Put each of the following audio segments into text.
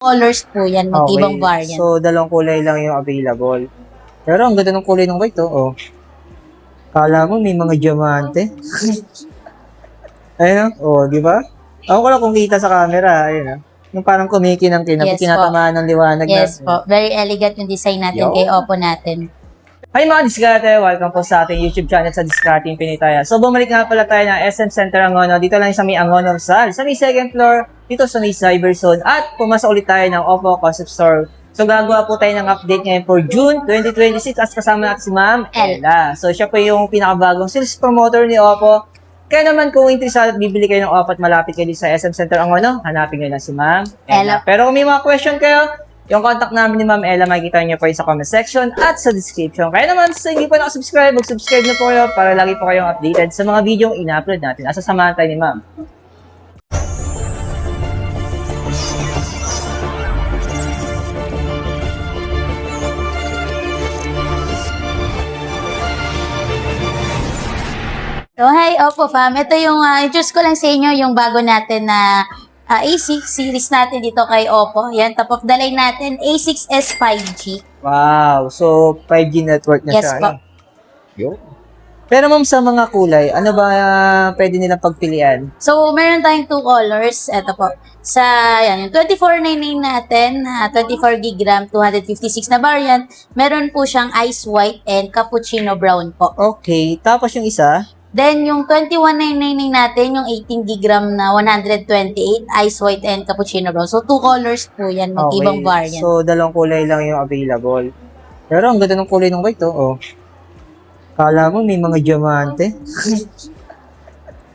Colors po yan, mag-ibang Okay. variant. So, dalawang kulay lang yung available. Pero ang ganda ng kulay ng white, oh. Kala mo may mga diamante. Ayun, oh, di ba? Ako ko lang kung kita sa camera, ayun, oh. Yung parang kumikinang-kinang, Yes po. kinatamaan ng liwanag Yes na. po, very elegant yung design natin Yo. kay Oppo natin. Hi mga diskarte! Welcome po sa ating YouTube channel sa Discarding Pinitaya. So bumalik nga pala tayo ng SM Center Angono. Dito lang sa may Angono Rizal. Sa may second floor, dito sa may Cyberzone. At pumasa ulit tayo ng Oppo Concept Store. So gagawa po tayo ng update ngayon for June 2026 at kasama natin si Ma'am Ella. So siya po yung pinakabagong sales promoter ni Oppo. Kaya naman kung interesado at bibili kayo ng Oppo at malapit kayo dito sa SM Center Angono, hanapin nyo na si Ma'am Ella. Pero kung may mga question kayo, yung contact namin ni Ma'am Ella, makikita niyo po sa comment section at sa description. Kaya naman, sa hindi po nakasubscribe, mag-subscribe na po kayo para lagi po kayong updated sa mga video yung ina-upload natin. Asa samahan tayo ni Ma'am. So, hi Oppo fam. Ito yung, introduce ko lang sa inyo yung bago natin na A6 series natin dito kay Oppo. Yan, top of the line natin, A6s 5G. Wow! So, 5G network na Yes siya. po. Ano? Yo. Pero ma'am, sa mga kulay, ano ba pwede nilang pagpilian? So, meron tayong two colors. Ito po. Sa, yan, yung 2499 natin, 24 gig RAM, 256 na variant. Meron po siyang ice white and cappuccino brown po. Okay. Tapos yung isa? Then, yung 21999 natin, yung 18 gig RAM na 128, ice white and cappuccino brown. So, two colors po yan, mag-ibang variant. So, dalawang kulay lang yung available. Pero ang ganda ng kulay ng white, oh. Kala mo may mga diamante.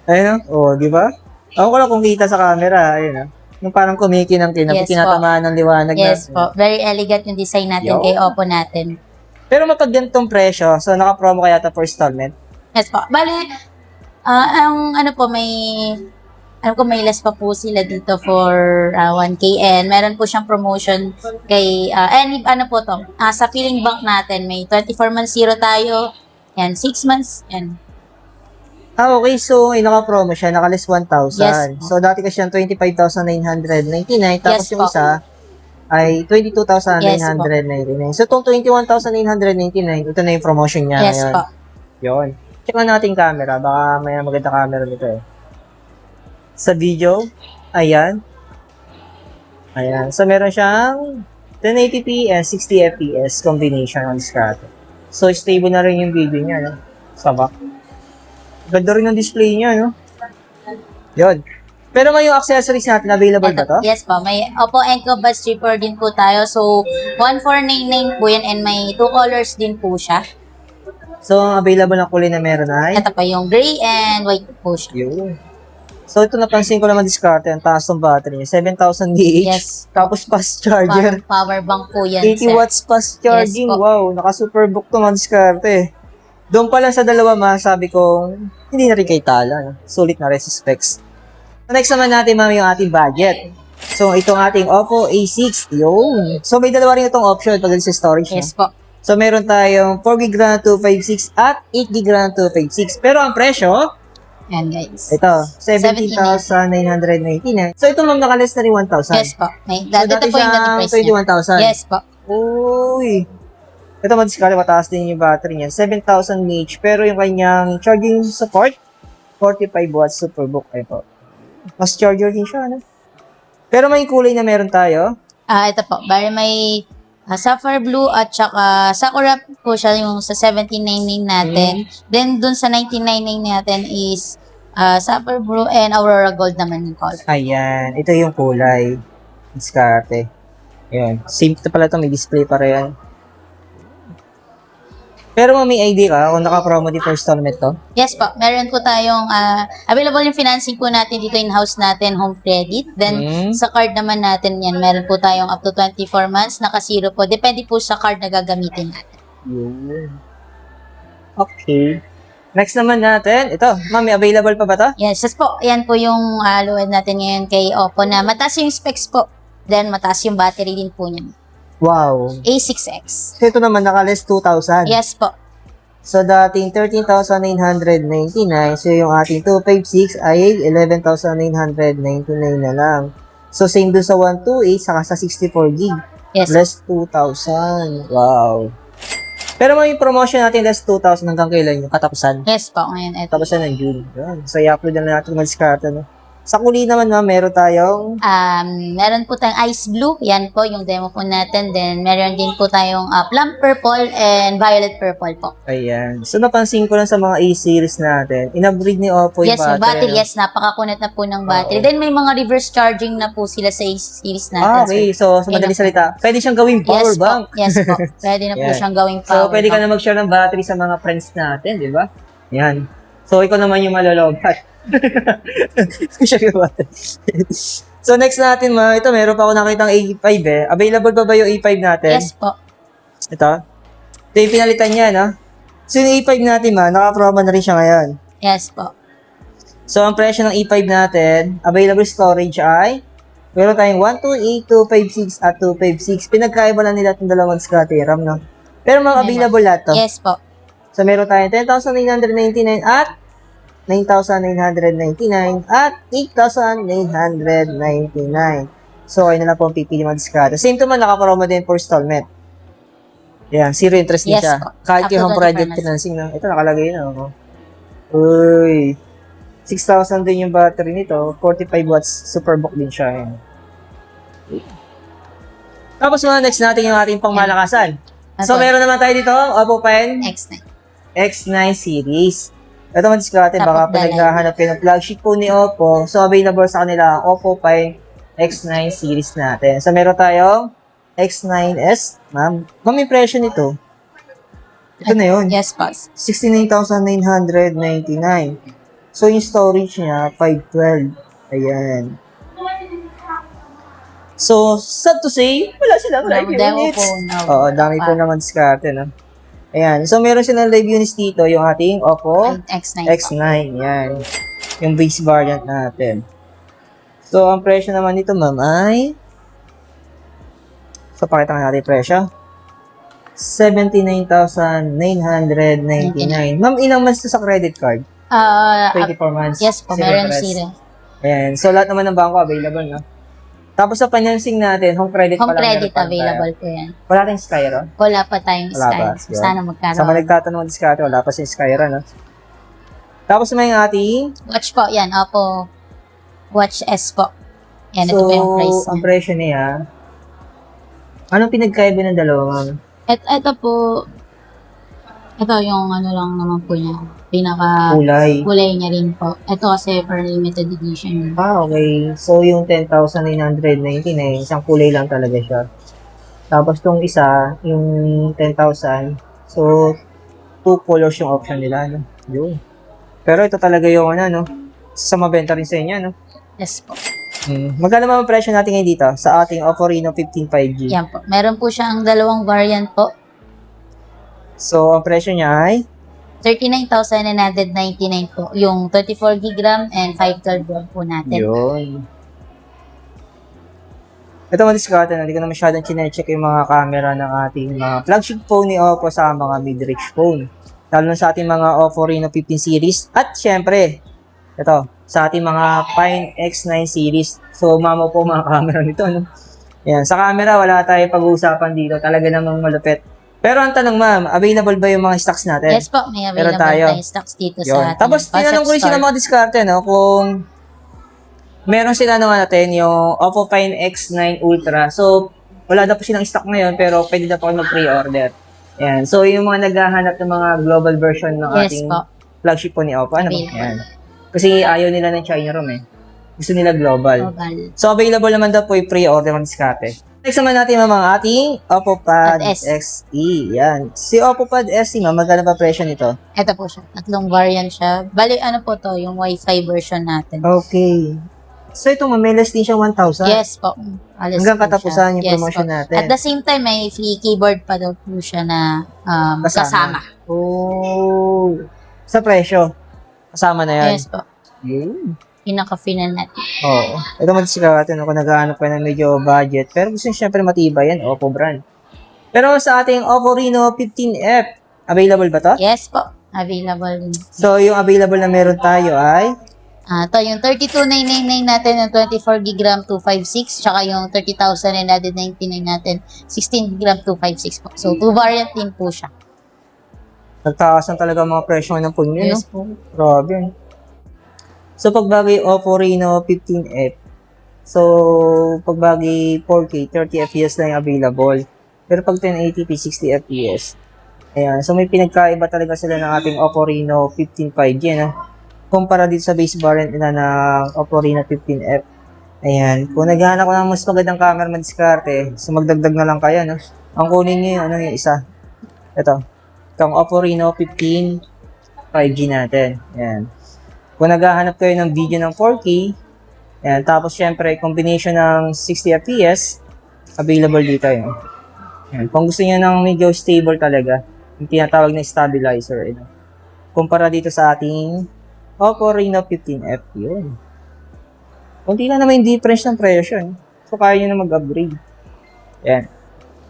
Ayun, oh, di ba? Ako ko lang kung kita sa camera, ayun, oh. Yung parang kumikinang-kinang, Yes kinatamaan ng liwanag Yes na. po, very elegant yung design natin Yo. kay Oppo natin. Pero mapag ganitong presyo, so naka-promo kaya ito for installment? Yes po. Bale, ang ano po, may less pa po sila dito for 1K and meron po siyang promotion kay, ano po to, sa Feeling Bank natin, may 24 months zero tayo, yan, 6 months, yan. Okay, so ay naka-promo siya, naka-less 1,000. Yes. So dati kasi yung 25,999, tapos Yes yung po. isa ay 22,999. So itong 21,999, ito na yung promotion niya Yes ngayon. po. Yun. Check lang natin camera. Baka may maganda camera nito eh. Sa video, ayan. Ayan. So, meron siyang 1080p and 60 fps combination on Discarte. So, stable na rin yung video niya, no? Sabak. Ganda rin ang display niya, no? Yun. Pero may yung accessories natin, available ba to? Yes po, may Oppo Enco Buds Stripper din po tayo. So, 1499 po yan and may two colors din po siya. So, ang available na kulay na meron ay? Ito pa yung gray and white po siya. Yun. So, ito napansin ko naman Discarte, ang taas ng battery niya. 7,000 mAh. Yes. Tapos fast charger. Power bank po yan, 80 sir. watts fast charging. Yes po. Wow, naka-superbook to mga Discarte. Doon pa lang sa dalawa masabi kong hindi na rin kay tala. No? Sulit na rin sa specs. So, next naman natin ma'am yung ating budget. So, itong ating Oppo A6. Yun. So, may dalawa rin itong option pag sa storage. Yes No? po. So, meron tayong 4GB RAM 256 at 8GB RAM 256. Pero ang presyo, Yan guys. ito, 17,999. So, ito ma'am nakaless na rin 1,000. Yes po. So, May, ito dati po yung dating siyang price niya. 21,000. Yes po. Uy. Ito madiskarte, mataas din yung battery niya. 7,000 mAh. Pero yung kanyang charging support, 45 watts Superbook. Ayun po. Mas charger din siya, no? Pero may kulay na meron tayo. Ito po. Bari may Sapphire Blue at saka Sakura po siya yung sa 1799 natin. Then dun sa 1999 natin is Sapphire Blue and Aurora Gold naman yung color. Ayan. Ito yung kulay. Diskarte. Ayan. Same to pala ito. May display pa rin. Pero may ID ka kung naka-promo di for installment to? Yes po, meron po tayong available yung financing po natin dito in-house natin, home credit. Then sa card naman natin yan, meron po tayong up to 24 months, naka-zero po. Depende po sa card na gagamitin natin. Yun. Okay. Next naman natin, ito, ma'am, available pa ba to? Yes po, yan po yung luwad natin ngayon kay Oppo na mataas yung specs po. Then mataas yung battery din po niya. Wow. A6X. So, ito naman, naka-less 2,000. Yes po. So, dating 13,999. So, yung ating 256 ay 11,999 na lang. So, same dun sa 128, saka sa 64 gig. Yes. Less 2,000. Wow. Pero may promotion natin less 2,000 hanggang kailan yung katapusan? Yes po, ngayon ito. Katapusan ng June. Yan. So, i-upload na natin mga diskarte, no? Sa kulay naman, ma'am, meron tayong Meron po tayong ice blue. Yan po yung demo po natin. Then, meron din po tayong plum purple and violet purple po. ayan. So, napansin ko lang sa mga A-series natin, inabreed ni Oppo yung Yes, yung battery. no? Yes, napakakunat na po ng battery. Oo. Then, may mga reverse charging na po sila sa series natin. Okay. So, sa madaling salita, pwede siyang gawing power Yes bank. po. Yes po. Pwede na po Yan. siyang gawing So, power pwede ka bank. na mag-share ng battery sa mga friends natin, di ba? Yan. So, ikaw naman yung malolobat. Share yung battery. So, next natin, ito, meron pa ako nakitang A5 eh. Available pa ba yung A5 natin? Yes po. Ito. Ito yung pinalitan niya, no? So, yung A5 natin, naka-promo na rin siya ngayon. Yes po. So, ang presyo ng A5 natin, available storage ay, meron tayong 128, 256, at 256. Pinagkaiba lang nila itong dalawang discarte RAM, no? Pero mga available lahat to. Yes po. So, meron tayong 10,999 at 9,999 at 8,999. So, ayun na lang po ang pipili mga discarte. Same to man, nakapromo din for installment. Yan, zero interest din Yes siya. po. Kahit Up to yung home 20 project finance. financing na. Ito, nakalagay na. Oh. Uy. 6,000 din yung battery nito. 45 watts. Superbook din siya. Yan. Tapos mga next natin yung ating pangmalakasan. So, Okay. meron naman tayo dito, Oppo Pen X9. X9 series. Ito man discarte, Top baka of the line. pinaghahanap kayo ng flagship po ni Oppo. So, available sa kanila ang Oppo Pen X9 series natin. So, meron tayong X9S. Ma'am, yung impression nito. Ito na yun. Yes po. 69,999. So, yung storage niya, 512. Ayan. So, sad to say, wala silang live Demo units. po, no. Oo, dami po naman diskarte, no? Ayan. So, meron silang live units dito, yung ating Oppo X9 po. X9. Yan. Yung base variant natin. So, ang presyo naman nito, ma'am, ay... So, pakita nga natin yung presyo. 79,999. Ma'am, ilang months to sa credit card? 24 months. Yes po, Zero meron interest. zero. Ayan. So, lahat naman ng bangko available, no? Tapos sa financing natin, home credit Home pa lang. credit meron pa available tayo. po yan. Wala tayong Skyro. Wala pa tayong Wala Sky. pa, So, yun. sana Sa mga magkaroon. nagtatanong ng diskarte, wala pa si Skyro, no? Tapos may ating... Watch po, yan. Oppo Watch S po. Yan, ito po yung price ang niya. presyo niya, anong pinagkaiba ng dalawa, ma'am? Ito po, ito yung ano lang naman po niya. Pinaka Kulay. kulay niya rin po. Ito kasi for limited edition. Okay. So, yung 10,999, isang kulay lang talaga siya. Tapos, tong isa, yung 10,000, so, 2 colors yung option nila, no? Yun. Pero ito talaga yung, no? Sa mabenta rin sa inyo, no? Yes po. Magkano naman ang presyo natin ngayon dito sa ating Oppo Reno 15 5G? Yan po. Meron po siyang dalawang variant po. So, ang presyo niya ay 39,999 po. Yung 34 gig RAM and 512 RAM po natin. yun. Ito mga diskarte na, hindi ko na masyadong chinecheck yung mga camera ng ating mga flagship phone ni Oppo sa mga mid-range phone. Lalo na sa ating mga Oppo Reno 15 series. At syempre, ito, sa ating mga Pine X9 series. So, mamo po mga camera nito, no? Yan, sa camera, wala tayong pag-uusapan dito. Talaga namang malupit. Pero ang tanong, ma'am, available ba yung mga stocks natin? Yes po, may available tayo. tayong stocks dito Yun. sa ating Tapos, tinanong ko rin sila store. mga diskarte, no? Kung meron sila natin yung Oppo Find X9 Ultra. So, wala na po silang stock ngayon, pero pwede na po kayo mag-pre-order. Yan. So, yung mga naghahanap ng mga global version ng Yes ating po. flagship po ni Oppo. Ano ba? Available. Yan. Kasi ayaw nila ng China ROM eh. Gusto nila global. Global. So, available naman daw po yung pre-order ng diskarte. Next naman natin mga ating Oppo Pad Pad S. XE. Yan. Si Oppo Pad SE, ma'am, magkano ba presyo nito? Ito po siya. Tatlong variant siya. Bali, ano po to, yung Wi-Fi version natin. Okay. So, ito ma'am, may less din siyang 1,000. Yes po. Alas Hanggang po katapusan siya. yung promotion po. natin. At the same time, may free keyboard pa daw po siya na kasama. Oh. Sa presyo. Kasama na yan. Yes po. Yun. Pinaka-final natin. Oo. Ito mag-discount natin kung naghahanap ka ng medyo budget. Pero gusto nyo syempre matibay yan, Oppo brand. Pero sa ating Oppo Reno 15F, available ba to? Yes po. Available din. So, yung available na meron tayo ay To yung 32,999 natin ng 24 gig RAM 256, tsaka yung 30,999 natin 16 gig RAM 256 po. So, 2 variant din po siya. Nagtaasan talaga ang mga presyo ng phone nyo, no? Yes po. Grabe yun. So, pagbagay Oppo Reno 15F, so, pagbagay 4K, 30 FPS lang yung available. Pero pag 1080p, 60 FPS. Ayan. So, may pinagkaiba talaga sila ng ating Oppo Reno 15 5G, no? Kumpara dito sa base variant nila ng Oppo Reno 15F. Ayan. Kung naghahanap ko ng mas magandang camera madiskarte, so magdagdag na lang kayo, no? Ang kunin nyo yung, yung isa. Ito. Itong Oppo Reno 15 5G natin. Ayan. Kung naghahanap kayo ng video ng 4K, ayan. Tapos, syempre, combination ng 60 FPS, available dito yun. Ayan. Kung gusto niyo ng medyo stable talaga, yung tinatawag na stabilizer, ito. Kumpara dito sa ating Oppo Reno 15F, yun. Kunti lang naman yung difference ng presyo, no? So, kaya nyo na mag-upgrade. Ayan.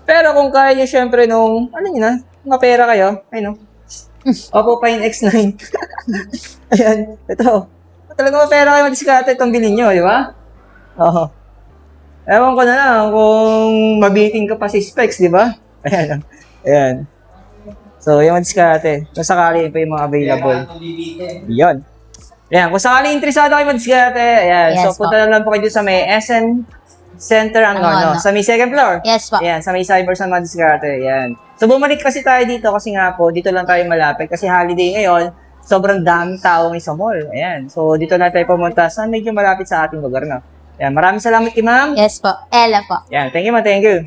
Pero kung kaya nyo, syempre, nung, ano nyo na, mapera kayo, ay no, Oppo Find X9. Ayan, ito. Talaga mapera kayo, madiskarte itong bilhin nyo, di ba? Oo. Ewan ko na lang kung mabiting ka pa si specs, di ba? Ayan. Ayan. So, yung madiskarte. Kung sakali pa yung mga available. Yun. Ayan, kung sakali interesado kayo madiskarte, ayan. Yes, So, punta lang po kayo sa may SN Center Angono. sa may second floor. Yes po. Ayan, sa may Cyberson Madiskarte. Ayan. So, bumalik kasi tayo dito kasi nga po, dito lang tayo malapit. Kasi holiday ngayon, sobrang daming tao ngayon sa mall. Ayan. So, dito na tayo pumunta sa medyo malapit sa ating lugar na. Ayan, maraming salamat kay ma'am. Yes po. Ella po. Ayan, thank you ma, thank you.